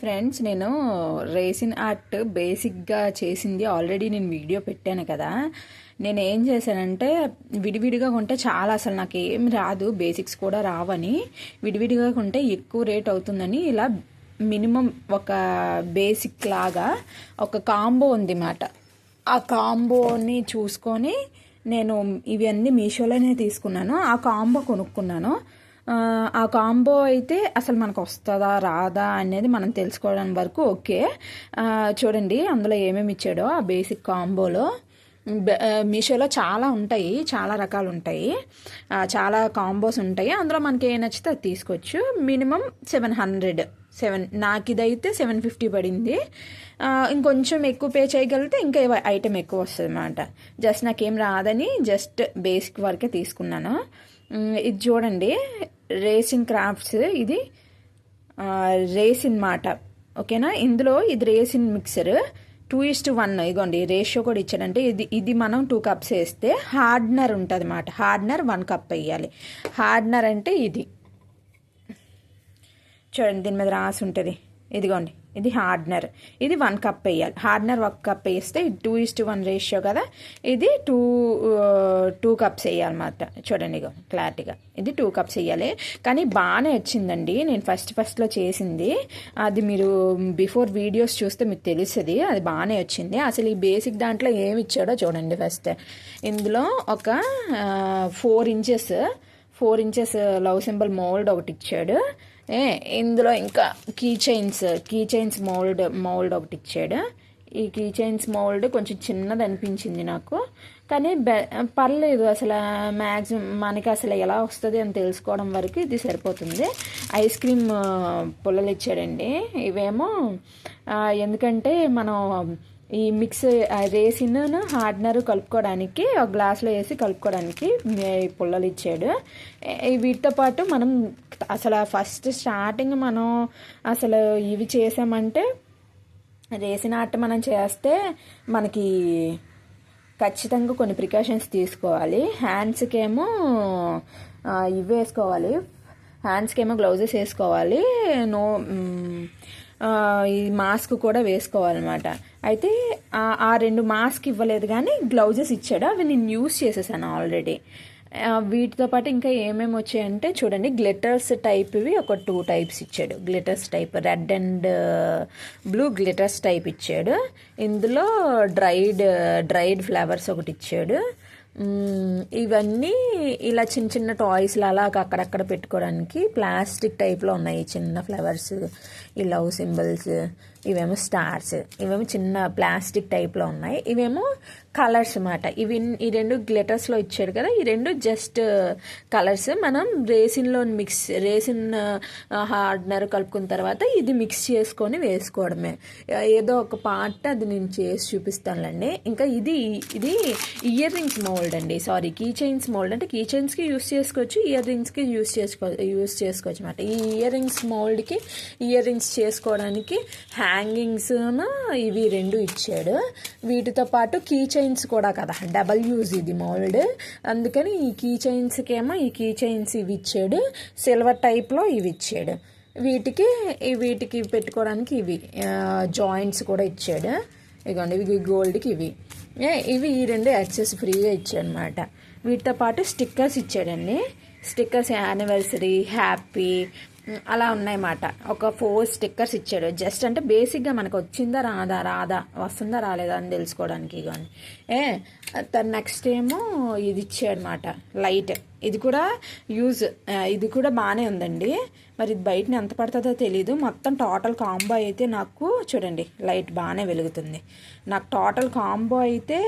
Friends, నేను resin art బేసిక్గా చేసింది ఆల్రెడీ నేను వీడియో పెట్టాను కదా. నేను ఏం చేశానంటే విడివిడిగా కొంటే చాలా అసలు నాకు ఏం రాదు, బేసిక్స్ కూడా రావని విడివిడిగా కొంటే ఎక్కువ రేట్ అవుతుందని ఇలా మినిమం ఒక బేసిక్ లాగా ఒక కాంబో ఉంది మాట. ఆ కాంబోని చూసుకొని నేను ఇవన్నీ మీషోలోనే తీసుకున్నాను. ఆ కాంబో కొనుక్కున్నాను. ఆ కాంబో అయితే అసలు మనకు వస్తుందా రాదా అనేది మనం తెలుసుకోవడం వరకు ఓకే. చూడండి అందులో ఏమేమి ఇచ్చాడో ఆ బేసిక్ కాంబోలో. మీషోలో చాలా ఉంటాయి, చాలా రకాలు ఉంటాయి, చాలా కాంబోస్ ఉంటాయి. అందులో మనకి ఏ నచ్చితే అది తీసుకోవచ్చు. మినిమం 700 నాకు ఇదైతే 750 పడింది. ఇంకొంచెం ఎక్కువ పే చేయగలిగితే ఇంకా ఐటెం ఎక్కువ వస్తుంది అన్నమాట. జస్ట్ నాకేం రాదని జస్ట్ బేసిక్ వరకే తీసుకున్నాను. ఇది చూడండి, రేసిన్ క్రాఫ్ట్స్, ఇది రేసిన్ మాట, ఓకేనా. ఇందులో ఇది రేసిన్ మిక్సర్ 2:1 ఇదిగోండి రేషియో కూడా ఇచ్చాడంటే ఇది మనం 2 కప్స్ వేస్తే హార్డ్నర్ ఉంటుంది అన్నమాట. హార్డ్నర్ 1 కప్ వేయాలి. హార్డ్నర్ అంటే ఇది చూడండి, దీని మీద రాసి ఉంటుంది, ఇదిగోండి ఇది హార్డ్నర్. ఇది 1 కప్ వేయాలి. హార్డ్నర్ 1 కప్ వేస్తే 2:1 రేషియో కదా, ఇది 2 కప్స్ వేయాలన్నమాట. చూడండి ఇగో క్లారిటీగా ఇది 2 కప్స్ వేయాలి. కానీ బాగానే వచ్చిందండి. నేను ఫస్ట్లో చేసింది అది, మీరు బిఫోర్ వీడియోస్ చూస్తే మీకు తెలుస్తుంది, అది బాగానే వచ్చింది. అసలు ఈ బేసిక్ దాంట్లో ఏమి ఇచ్చాడో చూడండి. ఫస్ట్ ఇందులో ఒక 4 ఇంచెస్ లవ్ సింబల్ మోల్డ్ ఒకటి ఇచ్చాడు. ఇందులో ఇంకా కీ చైన్స్ మోల్డ్ ఒకటి ఇచ్చాడు. ఈ కీ చైన్స్ మోల్డ్ కొంచెం చిన్నది అనిపించింది నాకు, కానీ పర్లేదు. అసలు మ్యాక్సిమం మనకి అసలు ఎలా వస్తుంది అని తెలుసుకోవడం వరకు ఇది సరిపోతుంది. ఐస్ క్రీమ్ పుల్లలు ఇచ్చాడండి. ఇవేమో ఎందుకంటే మనం ఈ మిక్స్ రేసిన్ హార్డ్నర్ కలుపుకోవడానికి ఒక గ్లాస్లో వేసి కలుపుకోవడానికి పుల్లలు ఇచ్చాడు. వీటితో పాటు మనం అసలు ఫస్ట్ స్టార్టింగ్ మనం అసలు ఇవి చేసామంటే, రేసిన్ ఆర్ట్ మనం చేస్తే మనకి ఖచ్చితంగా కొన్ని ప్రికాషన్స్ తీసుకోవాలి. హ్యాండ్స్కేమో ఇవి వేసుకోవాలి, హ్యాండ్స్కేమో గ్లౌజెస్ వేసుకోవాలి, ఈ మాస్క్ కూడా వేసుకోవాలన్నమాట. అయితే ఆ 2 మాస్క్ ఇవ్వలేదు కానీ గ్లౌజెస్ ఇచ్చాడు. అవి నేను యూస్ చేసేసాను ఆల్రెడీ. వీటితో పాటు ఇంకా ఏమేమి వచ్చాయంటే చూడండి, గ్లిటర్స్ టైప్వి ఒక 2 టైప్స్ ఇచ్చాడు. Glitters type red and blue glitters type ఇచ్చాడు. ఇందులో డ్రైడ్ ఫ్లవర్స్ ఒకటి ఇచ్చాడు. ఇవన్నీ ఇలా చిన్న చిన్న టాయ్స్లు అలా అక్కడక్కడ పెట్టుకోవడానికి ప్లాస్టిక్ టైప్లో ఉన్నాయి. చిన్న ఫ్లవర్స్, ఈ లవ్ సింబల్స్, ఇవేమో స్టార్స్, ఇవేమో చిన్న ప్లాస్టిక్ టైప్లో ఉన్నాయి. ఇవేమో కలర్స్ అన్నమాట. ఈ 2 గ్లిటర్స్లో ఇచ్చాడు కదా, ఈ 2 జస్ట్ కలర్స్. మనం రేసిన్ హార్డ్నర్ కలుపుకున్న తర్వాత ఇది మిక్స్ చేసుకొని వేసుకోవడమే. ఏదో ఒక పార్ట్ అది నేను చేసి చూపిస్తానులేండి. ఇంకా ఇది ఇయర్ రింగ్స్ మోల్డ్ అండి, సారీ కీ చైన్స్ మోల్డ్. అంటే కీ చైన్స్కి యూస్ చేసుకోవచ్చు, ఇయర్ రింగ్స్కి యూస్ చేసుకోవచ్చు అన్నమాట. ఈ ఇయర్ రింగ్స్ మోల్డ్కి ఇయర్ రింగ్స్ చేసుకోవడానికి హ్యాంగింగ్స్ ఇవి 2 ఇచ్చాడు. వీటితో పాటు కీ చైన్స్ కూడా కదా, డబల్ యూజ్ ఇది మోల్డ్, అందుకని ఈ కీ చైన్స్ ఇవి ఇచ్చాడు. సిల్వర్ టైప్లో ఇవి ఇచ్చాడు. వీటికి పెట్టుకోవడానికి ఇవి జాయింట్స్ కూడా ఇచ్చాడు. ఇదిగోండి ఇవి గోల్డ్కి ఇవి ఈ 2 యాక్సెస్ ఫ్రీగా ఇచ్చాడు అనమాట. వీటితో పాటు స్టిక్కర్స్ ఇచ్చాడండి. స్టిక్కర్స్ యానివర్సరీ, హ్యాపీ అలా ఉన్నాయన్నమాట. ఒక 4 స్టిక్కర్స్ ఇచ్చాడు. జస్ట్ అంటే బేసిక్గా మనకు వచ్చిందా వస్తుందా రాలేదా అని తెలుసుకోవడానికి. కానీ నెక్స్ట్ ఏమో ఇది ఇచ్చాడు అనమాట, లైట్. ఇది కూడా బాగానే ఉందండి. మరి ఇది బయటని ఎంత పడుతుందో తెలీదు. మొత్తం టోటల్ కాంబో అయితే నాకు చూడండి లైట్ బాగానే వెలుగుతుంది. నాకు టోటల్ కాంబో అయితే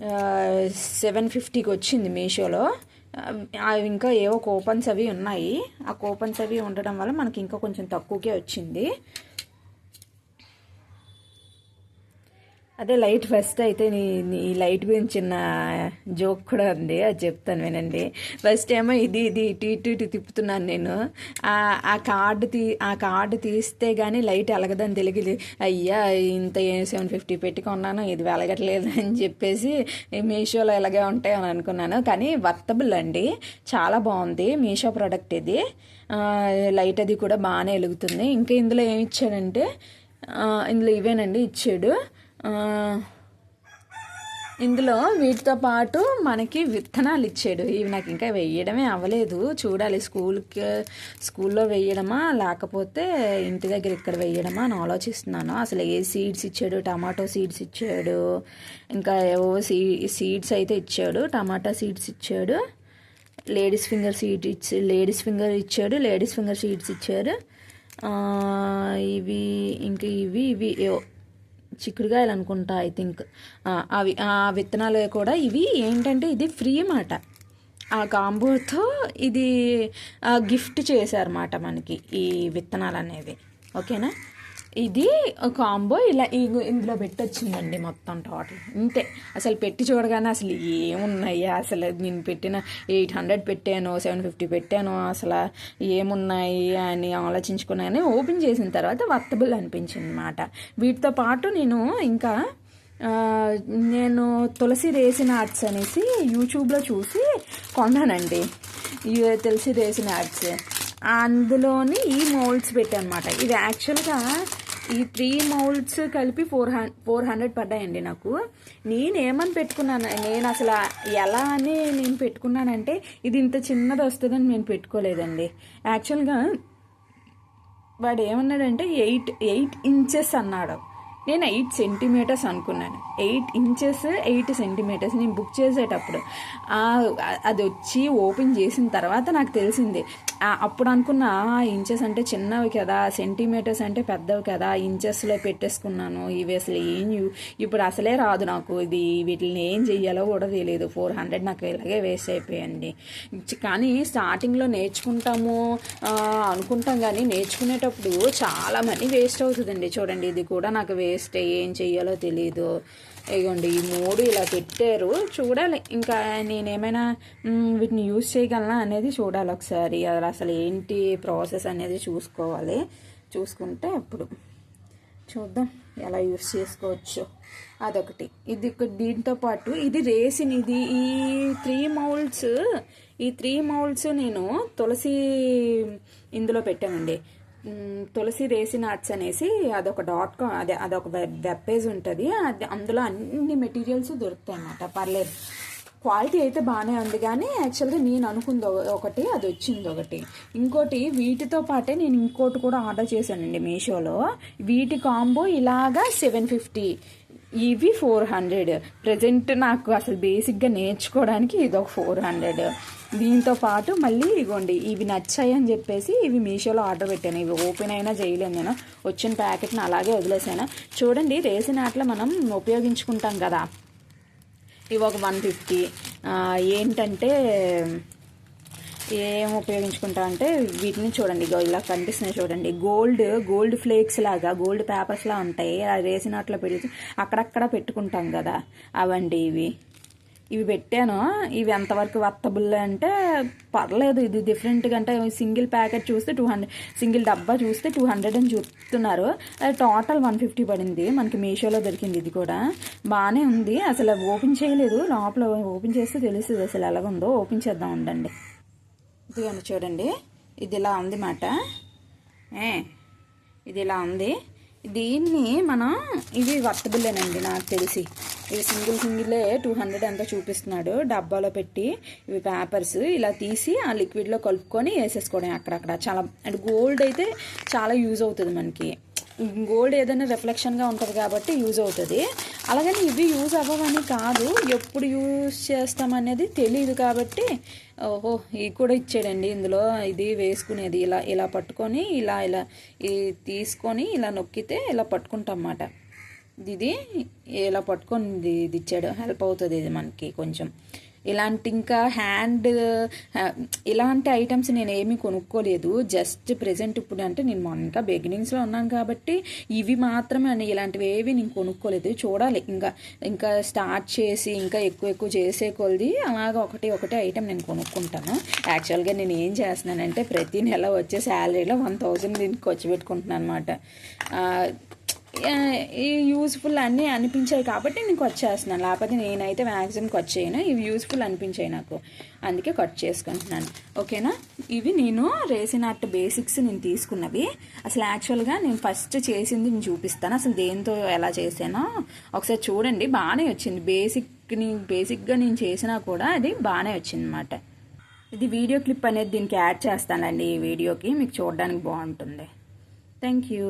750కి వచ్చింది మీషోలో. ఇంకా ఏవో కూపన్స్ అవి ఉన్నాయి. ఆ కూపన్స్ అవి ఉండడం వల్ల మనకి ఇంకా కొంచెం తక్కువకే వచ్చింది. అదే లైట్ ఫస్ట్ అయితే నీ లైట్ గురించి చిన్న జోక్ కూడా ఉంది, అది చెప్తాను వినండి. ఫస్ట్ ఏమో ఇది ఇటు తిప్పుతున్నాను నేను. ఆ కార్డు తీస్తే కానీ లైట్ వెలగదని తెలియదు. అయ్యా ఇంత 750 పెట్టి కొన్నాను, ఇది వెలగట్లేదు అని చెప్పేసి మీషోలో ఇలాగే ఉంటాయి అని అనుకున్నాను. కానీ వర్తబుల్ అండి, చాలా బాగుంది మీషో ప్రోడక్ట్ ఇది. లైట్ అది కూడా బాగానే వెలుగుతుంది. ఇంకా ఇందులో ఏమి ఇచ్చాడంటే ఇందులో ఇవేనండి ఇచ్చాడు. ఇందులో వీటితో పాటు మనకి విత్తనాలు ఇచ్చాడు. ఇవి నాకు ఇంకా వేయడమే అవ్వలేదు, చూడాలి స్కూల్లో వేయడమా లేకపోతే ఇంటి దగ్గర ఇక్కడ వేయడమా అని ఆలోచిస్తున్నాను. అసలు ఏ సీడ్స్ ఇచ్చాడు, టమాటో సీడ్స్ ఇచ్చాడు, ఇంకా ఏవో సీడ్స్ అయితే ఇచ్చాడు. టమాటా సీడ్స్ ఇచ్చాడు, లేడీస్ ఫింగర్ సీడ్స్ ఇచ్చాడు. ఇవి ఇంకా ఇవి చిక్కుడుకాయలు అనుకుంటా ఐ థింక్. అవి ఆ విత్తనాలు కూడా ఇవి ఏంటంటే ఇది ఫ్రీ మాట. ఆ కాంబోతో ఇది గిఫ్ట్ చేశారన్నమాట మనకి ఈ విత్తనాలు అనేవి. ఓకేనా, ఇది కాంబో ఇలా ఇందులో పెట్టొచ్చిందండి మొత్తం టోటల్. ఇంతే, అసలు పెట్టి చూడగానే అసలు ఏమున్నాయా, అసలు నేను పెట్టిన 800 పెట్టాను, 750 పెట్టాను, అసలు ఏమున్నాయి అని ఆలోచించుకున్నాను. ఓపెన్ చేసిన తర్వాత వర్తబుల్ అనిపించింది అన్నమాట. వీటితో పాటు నేను తులసి రేసిన ఆర్ట్స్ అనేసి యూట్యూబ్లో చూసి కొన్నానండి. తులసి రేసిన ఆర్ట్స్, అందులోని ఈ మౌల్డ్స్ పెట్టాను అనమాట. ఇది యాక్చువల్గా ఈ 3 మౌల్డ్స్ కలిపి 400 పడ్డాయండి నాకు. నేనేమని పెట్టుకున్నాను, నేను అసలు ఎలా అని నేను పెట్టుకున్నానంటే ఇది ఇంత చిన్నది వస్తుందని నేను పెట్టుకోలేదండి. యాక్చువల్గా వాడు ఏమన్నాడంటే 8 ఇంచెస్ అన్నాడు. నేను 8 సెంటీమీటర్స్ అనుకున్నాను. 8 ఇంచెస్ 8 సెంటీమీటర్స్ నేను బుక్ చేసేటప్పుడు అది వచ్చి ఓపెన్ చేసిన తర్వాత నాకు తెలిసింది. అప్పుడు అనుకున్నా ఇంచెస్ అంటే చిన్నవి కదా, సెంటీమీటర్స్ అంటే పెద్దవి కదా, ఇంచెస్లో పెట్టేసుకున్నాను. ఇవి అసలు ఇప్పుడు అసలే రాదు నాకు, ఇది వీటిని ఏం చెయ్యాలో కూడా తెలియదు. 400 నాకు ఇలాగే వేస్ట్ అయిపోయండి. కానీ స్టార్టింగ్లో నేర్చుకుంటాము అనుకుంటాం, కానీ నేర్చుకునేటప్పుడు చాలా మనీ వేస్ట్ అవుతుందండి. చూడండి, ఇది కూడా నాకు వేస్ట్, ఏం చెయ్యాలో తెలియదు. ఇగోండి ఈ 3 ఇలా పెట్టారు. చూడాలి ఇంకా నేనేమైనా వీటిని యూజ్ చేయగలనా అనేది చూడాలి ఒకసారి. అసలు ఏంటి ప్రాసెస్ అనేది చూసుకుంటే అప్పుడు చూద్దాం ఎలా యూజ్ చేసుకోవచ్చు. అదొకటి. దీంతో పాటు ఇది రేసిన్, ఇది ఈ 3 మౌల్డ్స్ నేను తులసి ఇందులో పెట్టానండి. తులసి రేసిన్ ఆర్ట్స్ అనేసి అదొక .com, అదొక వెబ్ పేజ్ ఉంటుంది. అందులో అన్ని మెటీరియల్స్ దొరుకుతాయి అన్నమాట. పర్లేదు, క్వాలిటీ అయితే బాగానే ఉంది. కానీ యాక్చువల్గా నేను అనుకుంది ఒకటి, అది వచ్చింది ఒకటి. ఇంకోటి వీటితో పాటే నేను ఇంకోటి కూడా ఆర్డర్ చేశానండి మీషోలో. వీటి కాంబో ఇలాగా 750, ఇవి 400. ప్రజెంట్ నాకు అసలు బేసిక్గా నేర్చుకోవడానికి ఇది ఒక 400. దీంతో పాటు మళ్ళీ ఇగోండి ఇవి నచ్చాయి అని చెప్పేసి ఇవి మీషోలో ఆర్డర్ పెట్టాను. ఇవి ఓపెన్ అయినా చేయలేను నేను, వచ్చిన ప్యాకెట్ని అలాగే వదిలేసాను. చూడండి, రేసిన ఆటలో మనం ఉపయోగించుకుంటాం కదా, ఇవి ఒక 150. ఏంటంటే ఏం ఉపయోగించుకుంటా అంటే వీటిని చూడండి, ఇలా కనిపిస్తున్నాయి చూడండి, గోల్డ్ ఫ్లేక్స్ లాగా, గోల్డ్ పేపర్స్లా ఉంటాయి. అది వేసినట్లు పెట్టి అక్కడక్కడ పెట్టుకుంటాం కదా, అవండి ఇవి పెట్టాను. ఇవి ఎంతవరకు వర్తబుల్ అంటే పర్లేదు, ఇది డిఫరెంట్గా. అంటే సింగిల్ ప్యాకెట్ చూస్తే 200, సింగిల్ డబ్బా చూస్తే 200 అని చూస్తున్నారు. అది టోటల్ 150 పడింది మనకి. మీషోలో దొరికింది. ఇది కూడా బాగానే ఉంది. అసలు ఓపెన్ చేయలేదు, లోపల ఓపెన్ చేస్తే తెలుస్తుంది అసలు ఎలాగుందో. ఓపెన్ చేద్దాం ఉండండి. ఇదిగోండి చూడండి, ఇది ఇలా ఉంది మాట. ఇది ఇలా ఉంది. దీన్ని మనం ఇది వర్తబుల్లేనండి నాకు తెలిసి. ఇది సింగిలే 200 ఎంతో చూపిస్తున్నాడు. డబ్బాలో పెట్టి ఇవి పేపర్స్ ఇలా తీసి ఆ లిక్విడ్లో కలుపుకొని వేసేసుకోవడం అక్కడక్కడ. చాలా అంటే గోల్డ్ అయితే చాలా యూజ్ అవుతుంది మనకి. గోల్డ్ ఏదైనా రిఫ్లెక్షన్గా ఉంటుంది కాబట్టి యూజ్ అవుతుంది. అలాగని ఇవి యూజ్ అవ్వవని కాదు, ఎప్పుడు యూజ్ చేస్తామనేది తెలియదు కాబట్టి. ఓహో, ఇది కూడా ఇచ్చాడండి ఇందులో. ఇది వేసుకునేది ఇలా పట్టుకొని ఇలా తీసుకొని ఇలా నొక్కితే ఇలా పట్టుకుంటాం అన్నమాట. ఇది ఇలా పట్టుకొని ఇది ఇచ్చాడు, హెల్ప్ అవుతుంది ఇది మనకి కొంచెం. ఇలాంటి ఇంకా ఇలాంటి ఐటమ్స్ నేను ఏమీ కొనుక్కోలేదు. జస్ట్ ప్రెజెంట్ ఇప్పుడు అంటే నేను ఇంకా బిగినింగ్స్లో ఉన్నాను కాబట్టి ఇవి మాత్రమే అని, ఇలాంటివి ఏవి నేను కొనుక్కోలేదు. చూడాలి ఇంకా స్టార్ట్ చేసి ఇంకా ఎక్కువ చేసే కొలది అలాగ ఒకటి ఐటమ్ నేను కొనుక్కుంటాను. యాక్చువల్గా నేను ఏం చేస్తున్నానంటే ప్రతి నెల వచ్చే శాలరీలో 1000 దీనికి ఖర్చు పెట్టుకుంటున్నాను అనమాట. ఈ యూజ్ఫుల్ అన్నీ అనిపించాయి కాబట్టి నేను ఖర్చు చేస్తున్నాను. లేకపోతే నేనైతే మ్యాక్సిమం ఖర్చు చేయను. ఇవి యూజ్ఫుల్ అనిపించాయి నాకు, అందుకే ఖర్చు చేసుకుంటున్నాను. ఓకేనా, ఇవి నేను రేసిన్ ఆర్ట్ బేసిక్స్ నేను తీసుకున్నవి. అసలు యాక్చువల్గా నేను ఫస్ట్ చేసింది నేను చూపిస్తాను. అసలు దేంతో ఎలా చేసానో ఒకసారి చూడండి. బాగానే వచ్చింది. బేసిక్గా నేను చేసినా కూడా అది బాగానే వచ్చింది అనమాట. ఇది వీడియో క్లిప్ అనేది దీనికి యాడ్ చేస్తానండి. ఈ వీడియోకి మీకు చూడడానికి బాగుంటుంది. Thank you.